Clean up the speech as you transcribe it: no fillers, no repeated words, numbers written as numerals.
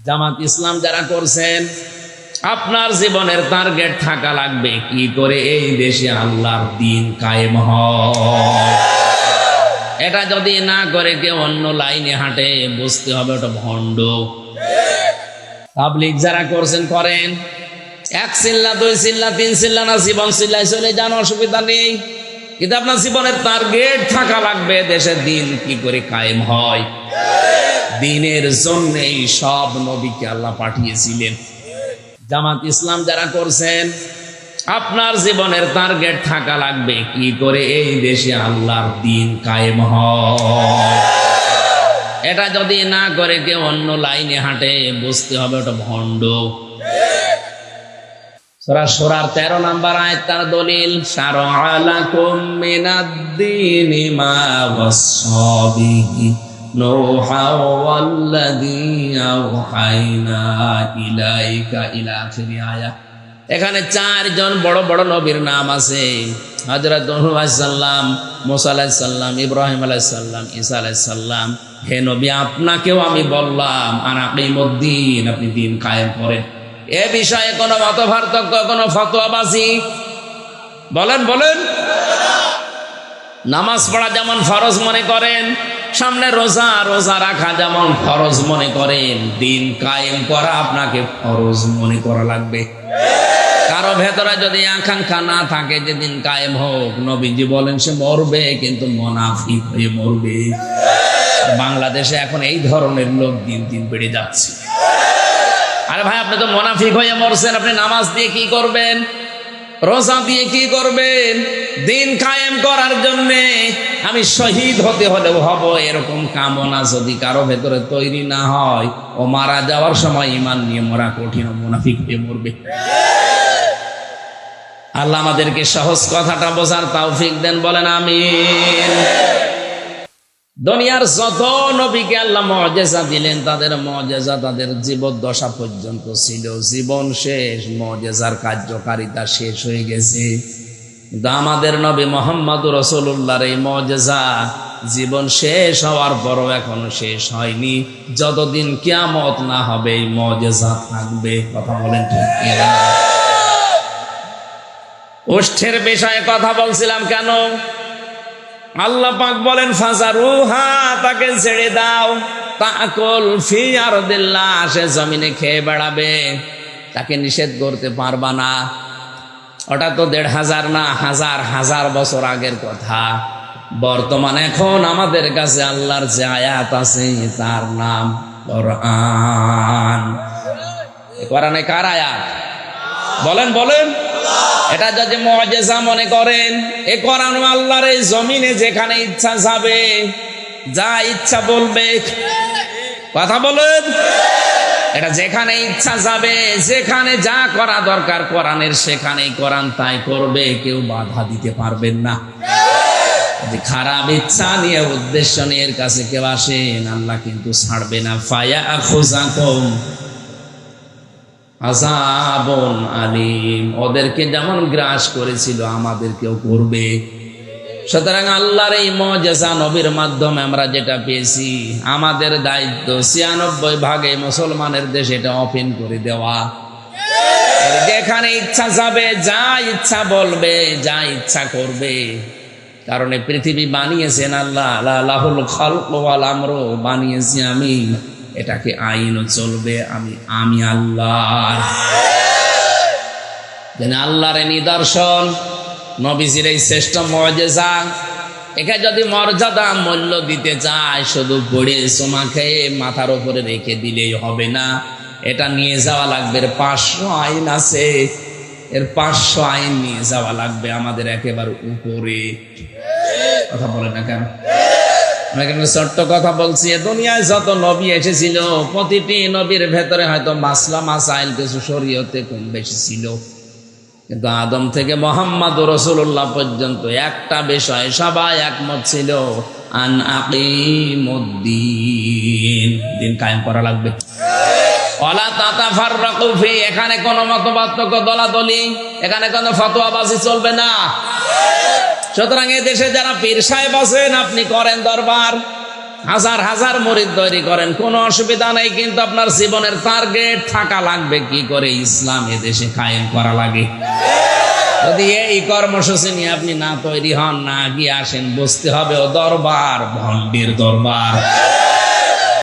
জামাত ইসলাম যারা করছেন, আপনার জীবনের টার্গেট থাকা লাগবে কি করে এই দেশে আল্লাহর দ্বীন কায়েম হয়। এটা যদি না করে কেউ অন্য লাইনে হাঁটে, বুঝতে হবে ওটা ভণ্ড। তাবলীগ যারা করছেন করেন, 1 চিল্লা 2 চিল্লা 3 চিল্লা না, জীবন চিল্লায় চলে যান, অসুবিধা নেই, কিন্তু আপনার জীবনের টার্গেট থাকা লাগবে দেশের দ্বীন কি করে কায়েম হয়। দ্বীনের জন্যই সব নবীকে আল্লাহ পাঠিয়েছিলেন। জামাত ইসলাম যারা করছেন, আপনার জীবনের টার্গেট থাকা লাগবে কি করে এই দেশে আল্লাহর দ্বীন কায়েম হয়। এটা যদি না করে কেউ অন্য লাইনে হাঁটে, বুঝতে হবে ওটা ভণ্ড। সূরা শূরার 13 নম্বর আয়াত তার দলিল, শারআ লাকুম মিনাদ-দীনি মা ওয়াসসা বিহি নূহা ওয়াল্লাযী আওহাইনা ইলাইকা ইলা আখিরি আয়াত। এখানে 4 জন বড় বড় নবীর নাম আছে। হযরত নূহ আলাইহিস সালাম, মুসা আলাইহিস সালাম, ইব্রাহিম আলাইহিস সালাম, ঈসা আলাইহিস সালাম। হে নবী, আপনাকেও আমি বললাম আনাকিমুদ্দিন, আপনি দ্বীন কায়েম করেন। এ বিষয়ে কোনো মতপার্থক্য, কোনো ফতোয়াবাজি বলেন বলেন। নামাজ পড়া যেমন ফরজ মনে করেন, সামনে রোজা, রোজা রাখা যেমন ফরজ মনে করেন, দ্বীন কায়েম করা আপনাকে ফরজ মনে করা লাগবে। কারো ভেতরে যদি আকাঙ্ক্ষা না থাকে যে দ্বীন কায়েম হোক, নবীজি বলেন সে মরবে, কিন্তু মুনাফিক হয়ে মরবে। বাংলাদেশে এখন এই ধরনের লোক দিন দিন বেড়ে যাচ্ছে। আরে ভাই, আপনি তো মুনাফিক হয়ে মরছেন, আপনি নামাজ দিয়ে কি করবেন, রোজা দিয়ে কি করবেন? দ্বীন কায়েম করার জন্যে আমি শহীদ হতে হলেও হব, এরকম কামনা যদি কারো ভেতরে তৈরি না হয়, ও মারা যাওয়ার সময় ঈমান নিয়ে মরা কঠিন, মুনাফিক হয়ে মরবে। আল্লাহ আমাদেরকে সহজ কথাটা বোঝার তৌফিক দেন, বলেন আমিন। দুনিয়ার যত নবীকে আল্লাহ মুআজিজা দিলেন, তাদের মুআজিজা তাদের জীবদ্দশা পর্যন্ত ছিল। জীবন শেষ, মুআজিজার কার্যকারিতা শেষ হয়ে গেছে। কিন্তু আমাদের নবী মুহাম্মদুর রাসূলুল্লাহর এই মুআজিজা জীবন শেষ হওয়ার পরও এখনো শেষ হয়নি। যতদিন কিয়ামত না হবে এই মুআজিজা থাকবে। কথা বলেন ঠিক কিনা? ওষ্ঠের বিষয়ে কথা বলছিলাম কেন? আল্লাহ পাক বলেন ফাজারুহা, তাকে ছেড়ে দাও, তাকুল ফি আরদিল্লাহ, সে জমিনে খেয়ে বেড়াবে, তাকে নিষেধ করতে পারবা না। ওটা তো 1500 না, হাজার হাজার বছর আগের কথা। বর্তমান এখন আমাদের কাছে আল্লাহর যে আয়াত আছে তার নাম কোরআন। কোরআনে কার আয়াত? বলেন বলেন। এটা যদি মুআজিজা মনে করেন, এ কোরআন আল্লাহর এই জমিনে যেখানে ইচ্ছা যাবে, যা ইচ্ছা বলবে। কথা বলেন। এটা যেখানে ইচ্ছা যাবে, যেখানে যা করা দরকার কোরআনের, সেখানেই কোরআন তাই করবে, কেউ বাধা দিতে পারবেন না। যদি খারাপ ইচ্ছা নিয়ে, উদ্দেশ্য নিয়ে এর কাছে কেউ আসেন, আল্লাহ কিন্তু ছাড়বে না। ফায়াখুযাকুম আযাবুন আলীম, ওদেরকে যেমন গ্রাস করেছিল আমাদেরকেও করবে। সুতরাং আল্লাহর এই মুআজিজা নবীর মাধ্যমে আমরা যেটা পেয়েছি, আমাদের দায়িত্ব 96 ভাগে মুসলমানের দেশে এটা ওপেন করে দেওয়া। যেখানে ইচ্ছা যাবে, যা ইচ্ছা বলবে, যা ইচ্ছা করবে। কারণ এই পৃথিবী বানিয়েছেন আল্লাহ, লাহুল খালকু ওয়াল আমরু, বানিয়েছি আমি, এটাকে আইনও চলবে আমি আল্লাহ। আল্লাহর নিদর্শন নবীজির এই শ্রেষ্ঠ মুআজিজা, একে যদি মর্যাদা মূল্য দিতে চায়, শুধু পড়ে চুমা খেয়ে মাথার উপরে রেখে দিলেই হবে না। এটা নিয়ে যাওয়া লাগবে, 500 আইন আছে, এর 500 আইন নিয়ে যাওয়া লাগবে আমাদের একেবারে উপরে। কথা বলে না কেন? ছোট্ট কথা বলছি, দুনিয়ায় যত নবী এসেছিল, প্রতিটি নবীর ভেতরে হয়তো মাসলা মাসাইল কিছু শরীয়তে কম বেশি ছিল, কিন্তু আদম থেকে মুহাম্মদুর রাসূলুল্লাহ পর্যন্ত একটা বিষয় সবাই একমত ছিল, আন আকিমুদ্দিন, দিন কায়েম করা লাগবে। ওয়ালা তাতাফাররাকু ফি, এখানে কোনো মতপার্থক্য, দলাদলি, এখানে কোনো ফতোয়াবাজি চলবে না। সুতরাং এই দেশে যারা পীর সাহেব আছেন, আপনি করেন দরবার, হাজার হাজার মুরিদ তৈরি করেন, কোনো অসুবিধা নেই, কিন্তু আপনার জীবনের টার্গেট থাকা লাগবে কি করে ইসলাম এদেশে কায়েম করা লাগে। যদি এই কর্মসূচি নিয়ে আপনি না তৈরি হন, না গিয়ে আসেন, বুঝতে হবে ও দরবার ভণ্ডের দরবার।